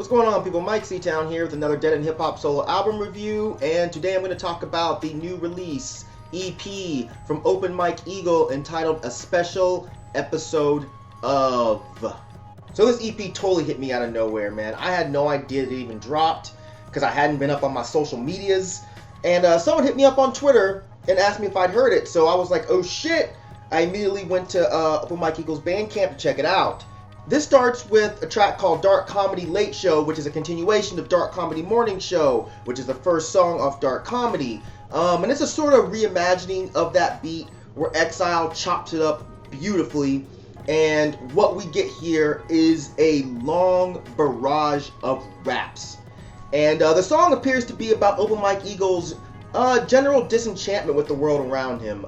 What's going on, people? Myke C-Town here with another Dead End Hip Hop solo album review, and today I'm going to talk about the new release EP from Open Myke Eagle entitled A Special Episode of. So this EP totally hit me out of nowhere, man. I had no idea it even dropped because I hadn't been up on my social medias, and someone hit me up on Twitter and asked me if I'd heard it, so I was like, oh shit. I immediately went to Open Myke Eagle's Bandcamp to check it out. This starts with a track called Dark Comedy Late Show, which is a continuation of Dark Comedy Morning Show, which is the first song off Dark Comedy. And it's a sort of reimagining of that beat where Exile chops it up beautifully. And what we get here is a long barrage of raps. And the song appears to be about Open Myke Eagle's general disenchantment with the world around him.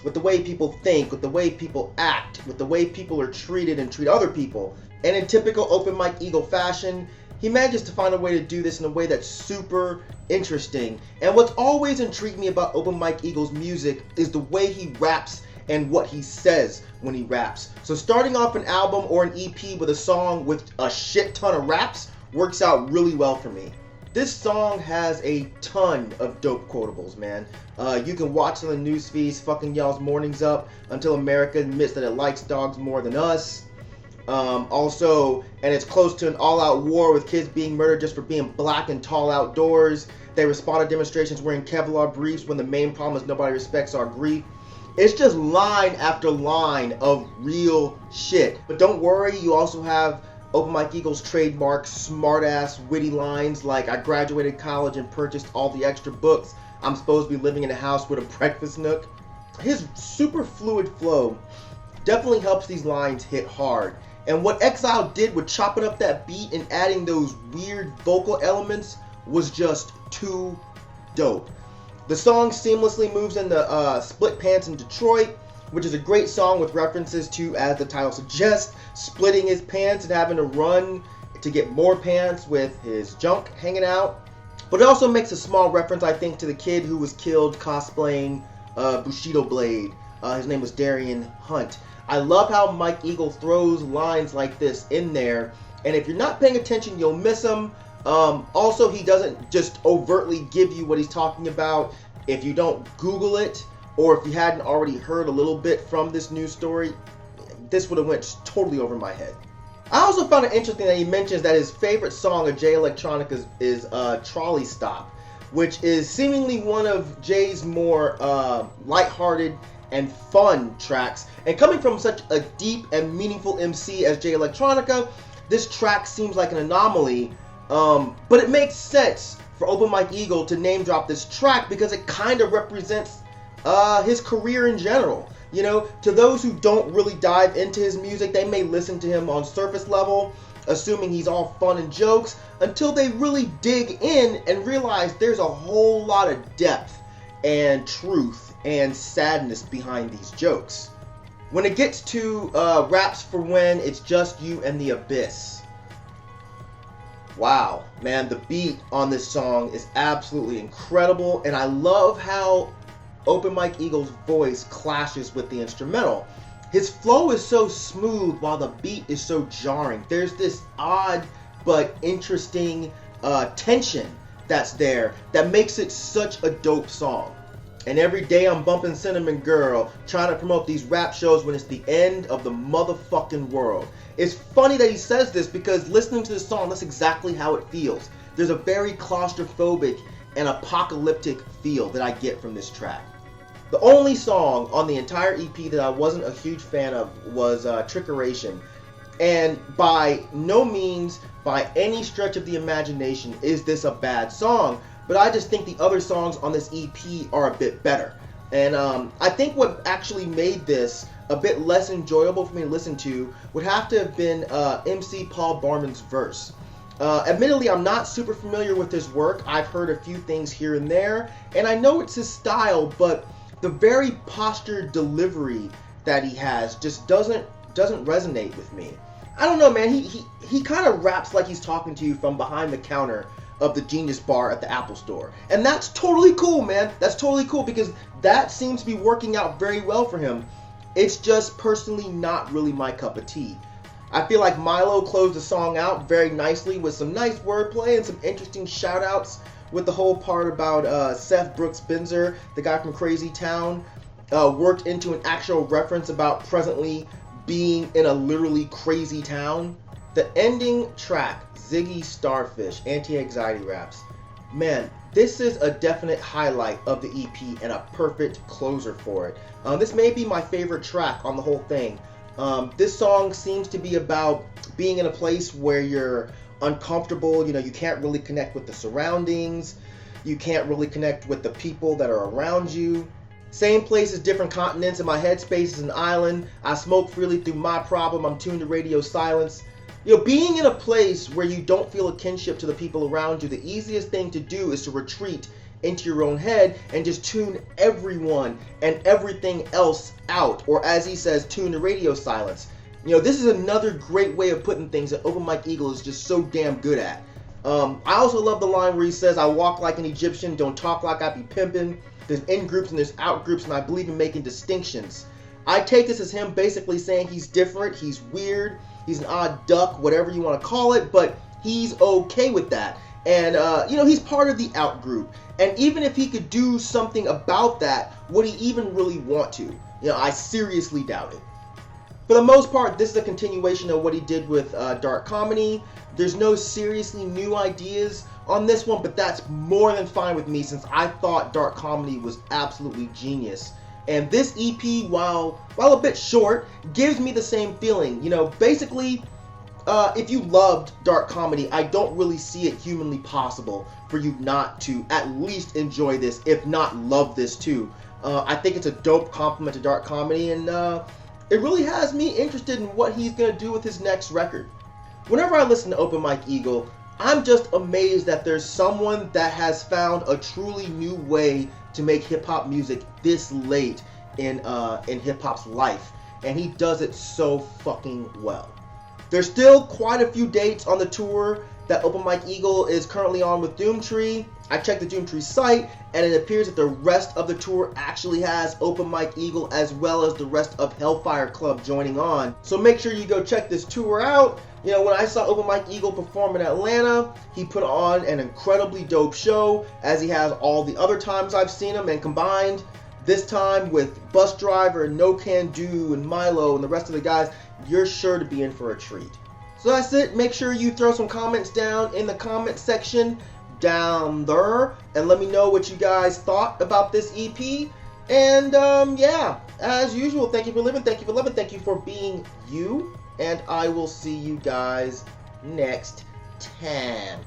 With the way people think, with the way people act, with the way people are treated and treat other people. And in typical Open Myke Eagle fashion, he manages to find a way to do this in a way that's super interesting. And what's always intrigued me about Open Myke Eagle's music is the way he raps and what he says when he raps. So starting off an album or an EP with a song with a shit ton of raps works out really well for me. This song has a ton of dope quotables, man. You can watch on the news feeds, fucking y'all's mornings up until America admits that it likes dogs more than us. Also, and it's close to an all-out war with kids being murdered just for being black and tall outdoors. They respond to demonstrations wearing Kevlar briefs when the main problem is nobody respects our grief. It's just line after line of real shit. But don't worry, you also have Open Myke Eagle's trademark smart-ass witty lines like, I graduated college and purchased all the extra books. I'm supposed to be living in a house with a breakfast nook. His super fluid flow definitely helps these lines hit hard. And what Exile did with chopping up that beat and adding those weird vocal elements was just too dope. The song seamlessly moves into Split Pants in Detroit, which is a great song with references to, as the title suggests, splitting his pants and having to run to get more pants with his junk hanging out. But it also makes a small reference, I think, to the kid who was killed cosplaying Bushido Blade. His name was Darian Hunt. I love how Myke Eagle throws lines like this in there, and if you're not paying attention, you'll miss them. Also, he doesn't just overtly give you what he's talking about. If you don't Google it, or if you hadn't already heard a little bit from this news story, this would have went totally over my head. I also found it interesting that he mentions that his favorite song of Jay Electronica's is Trolley Stop, which is seemingly one of Jay's more lighthearted and fun tracks. And coming from such a deep and meaningful MC as Jay Electronica, this track seems like an anomaly, but it makes sense for Open Myke Eagle to name drop this track because it kind of represents his career in general. You know, to those who don't really dive into his music, they may listen to him on surface level, assuming he's all fun and jokes, until they really dig in and realize there's a whole lot of depth and truth and sadness behind these jokes. When it gets to raps for when it's just you and the abyss. Wow, man, the beat on this song is absolutely incredible, and I love how Open Myke Eagle's voice clashes with the instrumental. His flow is so smooth while the beat is so jarring. There's this odd but interesting tension that's there that makes it such a dope song. And every day I'm bumping Cinnamon Girl, trying to promote these rap shows when it's the end of the motherfucking world. It's funny that he says this because listening to this song, that's exactly how it feels. There's a very claustrophobic and apocalyptic feel that I get from this track. The only song on the entire EP that I wasn't a huge fan of was Trickeration. And by no means, by any stretch of the imagination, is this a bad song. But I just think the other songs on this EP are a bit better. And I think what actually made this a bit less enjoyable for me to listen to would have to have been MC Paul Barman's verse. Admittedly, I'm not super familiar with his work. I've heard a few things here and there, and I know it's his style, but the very postured delivery that he has just doesn't resonate with me. I don't know, man. He kind of raps like he's talking to you from behind the counter of the Genius Bar at the Apple Store. And that's totally cool, man. That's totally cool because that seems to be working out very well for him. It's just personally not really my cup of tea. I feel like Milo closed the song out very nicely with some nice wordplay and some interesting shout-outs with the whole part about Seth Brooks Benzer, the guy from Crazy Town, worked into an actual reference about presently being in a literally crazy town. The ending track, Ziggy Starfish, Anti-Anxiety Raps. Man, this is a definite highlight of the EP and a perfect closer for it. This may be my favorite track on the whole thing. This song seems to be about being in a place where you're uncomfortable, you can't really connect with the surroundings, you can't really connect with the people that are around you. Same place as different continents, and my headspace is an island. I smoke freely through my problem, I'm tuned to radio silence. Being in a place where you don't feel a kinship to the people around you, the easiest thing to do is to retreat into your own head and just tune everyone and everything else out, or as he says, tune to radio silence. This is another great way of putting things that Open Myke Eagle is just so damn good at. I also love the line where he says, I walk like an Egyptian, don't talk like I be pimping. There's in-groups and there's out-groups, and I believe in making distinctions. I take this as him basically saying he's different, he's weird, he's an odd duck, whatever you want to call it, but he's okay with that. And, he's part of the out-group. And even if he could do something about that, would he even really want to? I seriously doubt it. For the most part, this is a continuation of what he did with Dark Comedy. There's no seriously new ideas on this one, but that's more than fine with me since I thought Dark Comedy was absolutely genius. And this EP, while a bit short, gives me the same feeling. Basically, if you loved Dark Comedy, I don't really see it humanly possible for you not to at least enjoy this, if not love this too. I think it's a dope compliment to Dark Comedy, and it really has me interested in what he's going to do with his next record. Whenever I listen to Open Myke Eagle, I'm just amazed that there's someone that has found a truly new way to make hip-hop music this late in hip-hop's life, and he does it so fucking well. There's still quite a few dates on the tour that Open Myke Eagle is currently on with Doomtree. I checked the Doomtree site, and it appears that the rest of the tour actually has Open Myke Eagle as well as the rest of Hellfire Club joining on. So make sure you go check this tour out. When I saw Open Myke Eagle perform in Atlanta, he put on an incredibly dope show, as he has all the other times I've seen him, and combined this time with Bus Driver, No Can Do, and Milo, and the rest of the guys, you're sure to be in for a treat. So that's it. Make sure you throw some comments down in the comment section down there, and let me know what you guys thought about this EP. And yeah, as usual, thank you for living, thank you for loving, thank you for being you, and I will see you guys next time.